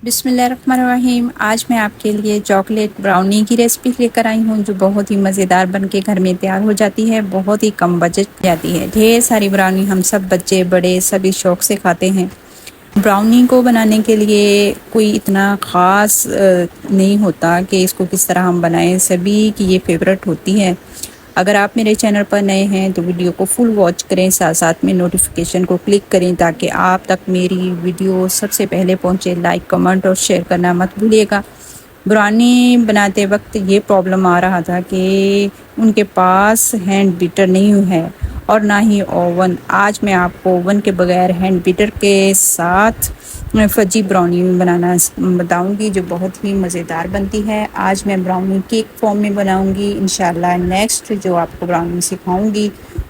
بسم اللہ الرحمن الرحیم۔ آج میں آپ کے لیے چاکلیٹ براؤنی کی ریسپی لے کر آئی ہوں جو بہت ہی مزیدار بن کے گھر میں تیار ہو جاتی ہے، بہت ہی کم بجٹ جاتی ہے۔ ڈھیر ساری براؤنی ہم سب بچے بڑے سبھی شوق سے کھاتے ہیں۔ براؤنی کو بنانے کے لیے کوئی اتنا خاص نہیں ہوتا کہ اس کو کس طرح ہم بنائیں، سبھی کی یہ فیورٹ ہوتی ہے۔ اگر آپ میرے چینل پر نئے ہیں تو ویڈیو کو فل واچ کریں، ساتھ ساتھ میں نوٹیفیکیشن کو کلک کریں تاکہ آپ تک میری ویڈیو سب سے پہلے پہنچے۔ لائک، کمنٹ اور شیئر کرنا مت بھولیے گا۔ براؤنی بناتے وقت یہ پرابلم آ رہا تھا کہ ان کے پاس ہینڈ بیٹر نہیں ہے اور نہ ہی اوون۔ آج میں آپ کو اوون کے بغیر ہینڈ بیٹر کے ساتھ فجی براؤنی بنانا بتاؤں گی جو بہت ہی مزیدار بنتی ہے۔ آج میں براؤنی کیک فارم میں بناؤں گی انشاءاللہ۔ نیکسٹ جو آپ کو براؤنی سکھاؤں گی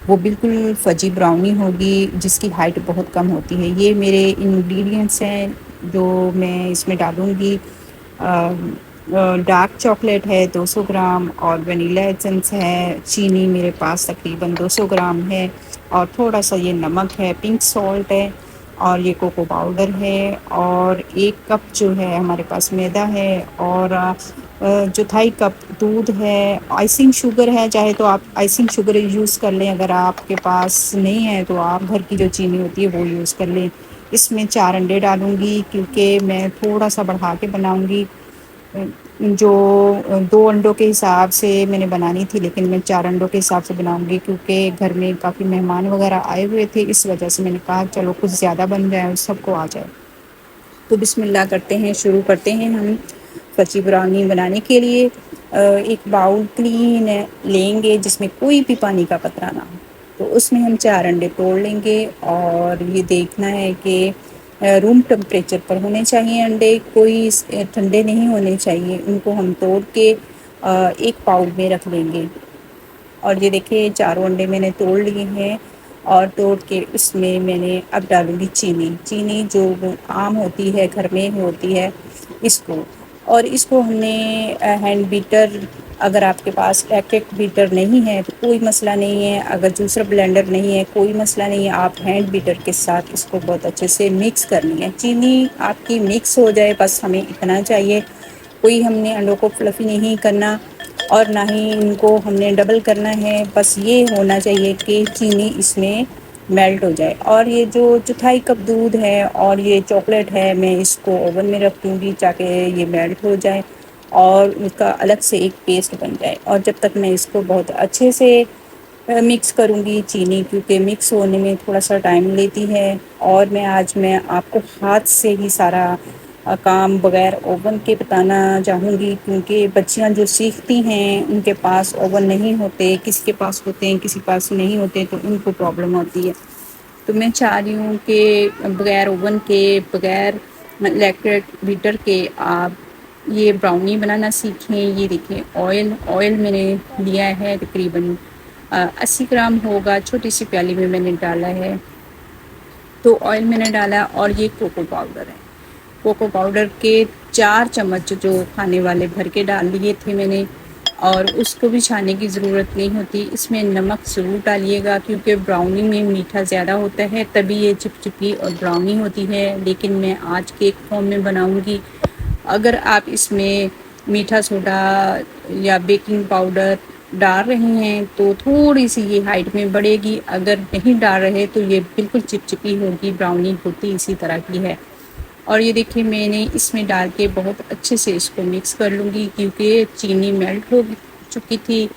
وہ بالکل فجی براؤنی ہوگی جس کی ہائٹ بہت کم ہوتی ہے۔ یہ میرے انگریڈینٹس ہیں جو میں اس میں ڈالوں گی۔ ڈارک چاکلیٹ ہے 200 گرام اور ونیلا ایسنس ہے، چینی میرے پاس تقریباً 200 گرام ہے اور تھوڑا سا یہ نمک ہے، پنک سالٹ ہے اور یہ کوکو پاؤڈر ہے اور 1 کپ جو ہے ہمارے پاس میدا ہے اور 1/4 کپ دودھ ہے۔ آئسنگ شوگر ہے، چاہے تو آپ آئسنگ شوگر یوز کر لیں، اگر آپ کے پاس نہیں ہے تو آپ گھر کی جو چینی ہوتی ہے وہ یوز کر لیں۔ اس میں 4 انڈے ڈالوں گی کیونکہ میں تھوڑا سا بڑھا کے بناؤں گی۔ جو 2 انڈوں کے حساب سے میں نے بنانی تھی لیکن میں 4 انڈوں کے حساب سے بناؤں گی کیونکہ گھر میں کافی مہمان وغیرہ آئے ہوئے تھے، اس وجہ سے میں نے کہا چلو کچھ زیادہ بن جائے اور سب کو آ جائے۔ تو بسم اللہ کرتے ہیں، شروع کرتے ہیں ہم فجی براؤنی بنانے کے لیے۔ ایک باؤل کلین لیں گے جس میں کوئی بھی پانی کا قطرہ نہ ہو، تو اس میں ہم 4 انڈے توڑ لیں گے اور یہ دیکھنا ہے کہ روم ٹمپریچر پر ہونے چاہیے انڈے، کوئی ٹھنڈے نہیں ہونے چاہیے۔ ان کو ہم توڑ کے ایک باؤل میں رکھ لیں گے اور یہ دیکھیں 4 انڈے میں نے توڑ لیے ہیں اور توڑ کے اس میں نے اب ڈالوں گی چینی جو عام ہوتی ہے گھر میں ہوتی ہے اس کو، اور اس کو ہم نے ہینڈ بیٹر، اگر آپ کے پاس پیکٹ بیٹر نہیں ہے تو کوئی مسئلہ نہیں ہے، اگر جوسر بلینڈر نہیں ہے کوئی مسئلہ نہیں ہے، آپ ہینڈ بیٹر کے ساتھ اس کو بہت اچھے سے مکس کرنی ہے۔ چینی آپ کی مکس ہو جائے بس ہمیں اتنا چاہیے، کوئی ہم نے انڈوں کو فلفی نہیں کرنا اور نہ ہی ان کو ہم نے ڈبل کرنا ہے، بس یہ ہونا چاہیے کہ چینی اس میں میلٹ ہو جائے۔ اور یہ جو 1/4 کپ دودھ ہے اور یہ چاکلیٹ ہے میں اس کو اوون میں رکھ دوں گی تاکہ یہ میلٹ ہو جائے اور اس کا الگ سے ایک پیسٹ بن جائے۔ اور جب تک میں اس کو بہت اچھے سے مکس کروں گی، چینی کیونکہ مکس ہونے میں تھوڑا سا ٹائم لیتی ہے اور آج میں آپ کو ہاتھ سے ہی سارا کام بغیر اوون کے بتانا چاہوں گی کیونکہ بچیاں جو سیکھتی ہیں ان کے پاس اوون نہیں ہوتے، کسی کے پاس ہوتے ہیں کسی پاس نہیں ہوتے تو ان کو پرابلم ہوتی ہے۔ تو میں چاہ رہی ہوں کہ بغیر اوون کے، بغیر الیکٹرک بیٹر کے آپ یہ براؤنی بنانا سیکھیں۔ یہ دیکھیں آئل میں نے لیا ہے تقریباً 80 گرام ہوگا، چھوٹی سی پیالی میں نے ڈالا ہے، تو آئل میں نے ڈالا اور یہ کوکو پاؤڈر ہے۔ کوکو پاؤڈر کے 4 چمچ جو کھانے والے بھر کے ڈال لیے تھے میں نے، اور اس کو بھی چھانے کی ضرورت نہیں ہوتی۔ اس میں نمک ضرور ڈالیے گا کیونکہ براؤنی میں میٹھا زیادہ ہوتا ہے تبھی یہ چپچپی اور براؤنی ہوتی ہے، لیکن میں آج کیک فارم میں بناؤں گی۔ اگر آپ اس میں میٹھا سوڈا یا بیکنگ پاؤڈر ڈال رہے ہیں تو تھوڑی سی یہ ہائٹ میں بڑھے گی، اگر نہیں ڈال رہے تو یہ بالکل چپچپی ہوگی، براؤنی ہوتی اسی طرح کی ہے۔ اور یہ دیکھیں میں نے اس میں ڈال کے بہت اچھے سے اس کو مکس کر لوں گی کیونکہ چینی میلٹ ہو چکی تھی،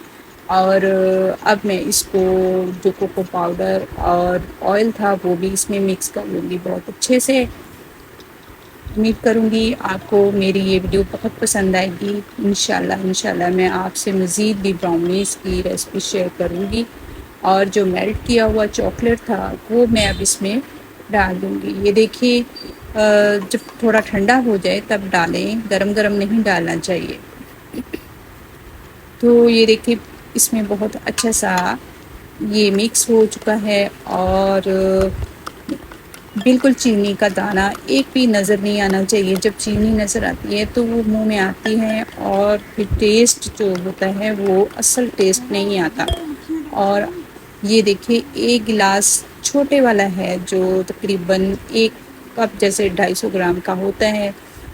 اور اب میں اس کو جو کوکو پاؤڈر اور آئل تھا وہ بھی اس میں مکس کر لوں گی بہت اچھے سے۔ امید کروں گی آپ کو میری یہ ویڈیو بہت پسند آئے گی۔ انشاءاللہ میں آپ سے مزید بھی براؤنیز کی ریسپی شیئر کروں گی، اور جو میلٹ کیا ہوا چاکلیٹ تھا وہ میں اب اس میں ڈال دوں گی۔ یہ دیکھیے جب تھوڑا ٹھنڈا ہو جائے تب ڈالیں، گرم گرم نہیں ڈالنا چاہیے۔ تو یہ دیکھیں اس میں بہت اچھا سا یہ مکس ہو چکا ہے اور بالکل چینی کا دانہ ایک بھی نظر نہیں آنا چاہیے۔ جب چینی نظر آتی ہے تو وہ منہ میں آتی ہے اور پھر ٹیسٹ جو ہوتا ہے وہ اصل ٹیسٹ نہیں آتا۔ اور یہ دیکھیں 1 گلاس چھوٹے والا ہے جو تقریباً 1 کپ جیسے 250 گرام کا ہوتا ہے،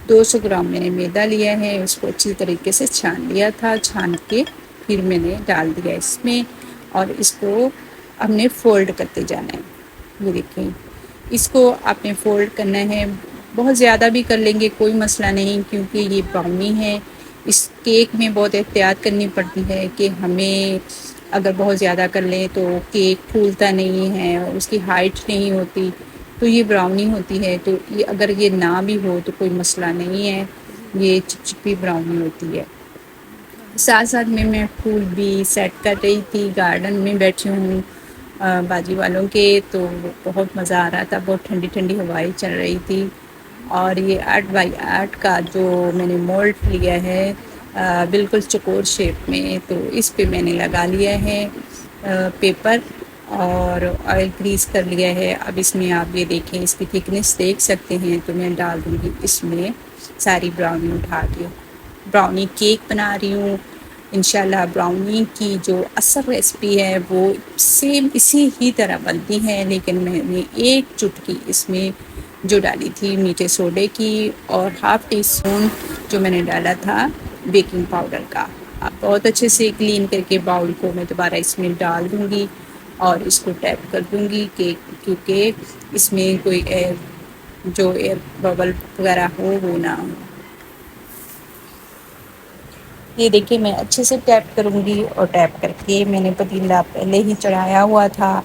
200 گرام میں نے میدا لیا ہے، اس کو اچھی طریقے سے چھان لیا تھا، چھان کے پھر میں نے ڈال دیا اس میں، اور اس کو ہم نے فولڈ کرتے جانا ہے۔ یہ دیکھیں، اس کو آپ نے فولڈ کرنا ہے، بہت زیادہ بھی کر لیں گے کوئی مسئلہ نہیں، کیونکہ یہ براؤنی ہے۔ اس کیک میں بہت احتیاط کرنی پڑتی ہے کہ ہمیں اگر بہت زیادہ کر لیں تو کیک پھولتا نہیں ہے اور اس کی ہائٹ نہیں ہوتی، تو یہ براؤنی ہوتی ہے۔ تو اگر یہ نہ بھی ہو تو کوئی مسئلہ نہیں ہے، یہ چپچپی براؤنی ہوتی ہے۔ ساتھ ساتھ میں پھول بھی سیٹ کر رہی تھی، گارڈن میں بیٹھی ہوں باجی والوں کے، تو بہت مزہ آ رہا تھا، بہت ٹھنڈی ٹھنڈی ہوائیں چل رہی تھی۔ اور یہ 8x8 کا جو میں نے مولڈ لیا ہے بالکل چکور شیپ میں، تو اس پہ میں نے لگا لیا ہے پیپر اور آئل گریس کر لیا ہے۔ اب اس میں آپ یہ دیکھیں، اس کی تھکنس دیکھ سکتے ہیں، تو میں ڈال دوں گی اس میں ساری براؤنی اٹھا کے۔ براؤنی کیک بنا رہی ہوں انشاءاللہ۔ براؤنی کی جو اصل ریسپی ہے وہ سیم اسی ہی طرح بنتی ہے، لیکن میں نے ایک چٹکی اس میں جو ڈالی تھی میٹھے سوڈے کی، اور ½ ٹی اسپون جو میں نے ڈالا تھا بیکنگ پاؤڈر کا۔ اب بہت اچھے سے کلین کر کے باؤل کو میں دوبارہ اس میں ڈال دوں گی اور اس کو ٹیپ کر دوں گی، کیونکہ اس میں کوئی جو ایئر ببل وغیرہ ہو وہ نہ ہو۔ یہ دیکھیں، میں اچھے سے ٹیپ کروں گی، اور ٹیپ کر کے میں نے پتیلا پہلے ہی چڑھایا ہوا تھا،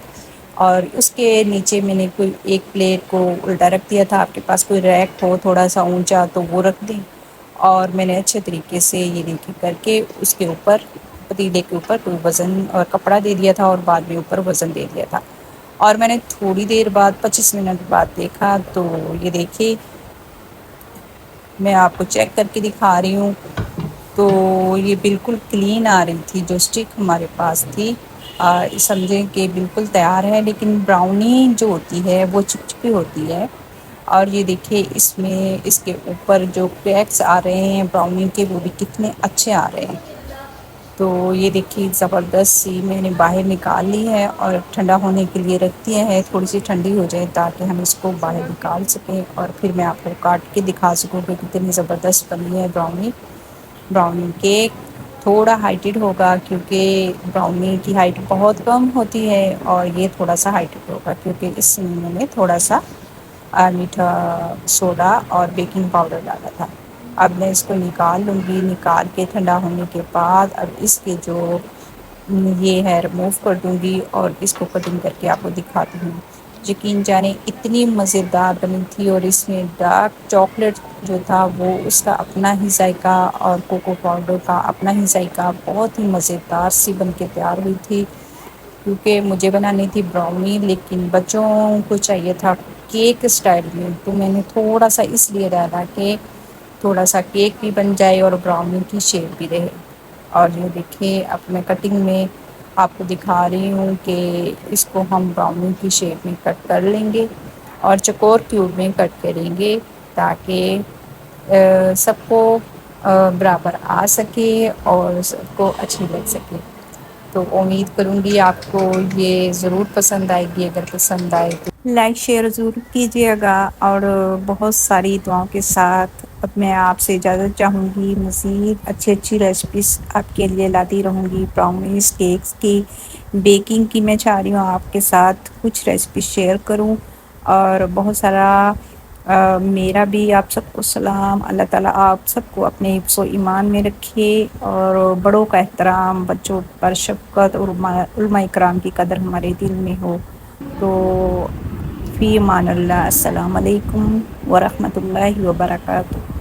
اور اس کے نیچے میں نے کوئی ایک پلیٹ کو الٹا رکھ دیا تھا۔ آپ کے پاس کوئی ریک ہو تھوڑا سا اونچا تو وہ رکھ دیں، اور میں نے اچھے طریقے سے یہ دیکھیں کر کے اس کے اوپر، پتیلے کے اوپر کوئی وزن اور کپڑا دے دیا تھا، اور بعد میں اوپر وزن دے دیا تھا۔ اور میں نے تھوڑی دیر بعد 25 منٹ بعد دیکھا، تو یہ دیکھیے میں آپ کو چیک کر کے دکھا رہی ہوں، تو یہ بالکل کلین آ رہی تھی۔ جو اسٹک ہمارے پاس تھی سمجھیں کہ بالکل تیار ہے، لیکن براؤنی جو ہوتی ہے وہ چپچپی ہوتی ہے۔ اور یہ دیکھیں، اس میں اس کے اوپر جو کریکس آ رہے ہیں براؤنی کے، وہ بھی کتنے اچھے آ رہے ہیں۔ تو یہ دیکھیے زبردست سی میں نے باہر نکال لی ہے، اور ٹھنڈا ہونے کے لیے رکھ دیا ہے، تھوڑی سی ٹھنڈی ہو جائے تاکہ ہم اس کو باہر نکال سکیں، اور پھر میں آپ کو کاٹ کے دکھا سکوں کہ کتنی زبردست بنی ہے براؤنی کیک۔ تھوڑا ہائٹڈ ہوگا کیونکہ براؤنی کی ہائٹ بہت کم ہوتی ہے، اور یہ تھوڑا سا ہائٹڈ ہوگا کیونکہ اس میں نے تھوڑا سا میٹھا سوڈا اور بیکنگ پاؤڈر ڈالا تھا۔ اب میں اس کو نکال لوں گی، نکال کے ٹھنڈا ہونے کے بعد اب اس کے جو یہ ہے ریموو کر دوں گی، اور اس کو کٹنگ کر کے آپ کو دکھاتی ہوں۔ یقین جانیں اتنی مزیدار بنی تھی، اور اس میں ڈارک چاکلیٹ جو تھا وہ اس کا اپنا ہی ذائقہ، اور کوکو پاؤڈر کا اپنا ہی ذائقہ، بہت ہی مزیدار سی بن کے تیار ہوئی تھی۔ کیونکہ مجھے بنانی تھی براؤنی، لیکن بچوں کو چاہیے تھا کیک اسٹائل میں، تو میں نے تھوڑا سا اس لیے ڈالا کہ تھوڑا سا کیک بھی بن جائے اور براؤنی کی شیپ بھی رہے۔ اور یہ دیکھیں، اب میں کٹنگ میں آپ کو دکھا رہی ہوں کہ اس کو ہم براؤنی کی شیپ میں کٹ کر لیں گے، اور چکور کیوب میں کٹ کریں گے تاکہ سب کو برابر آ سکے اور سب کو اچھی لگ سکے۔ تو امید کروں گی آپ کو یہ ضرور پسند آئے گی۔ اگر پسند آئے تو لائک شیئر ضرور کیجیے گا، اور بہت ساری دعاؤں کے ساتھ اب میں آپ سے اجازت چاہوں گی۔ مزید اچھی ریسپیز آپ کے لیے لاتی رہوں گی، براؤنیز، کیکس کی، بیکنگ کی۔ میں چاہ رہی ہوں آپ کے ساتھ کچھ ریسپی شیئر کروں، اور بہت سارا میرا بھی آپ سب کو سلام۔ اللہ تعالیٰ آپ سب کو اپنے حفظ و ایمان میں رکھے، اور بڑوں کا احترام، بچوں پر شفقت، اور علماء اکرام کی قدر ہمارے دل میں ہو۔ تو فی امان اللہ، السلام علیکم ورحمۃ اللہ وبرکاتہ۔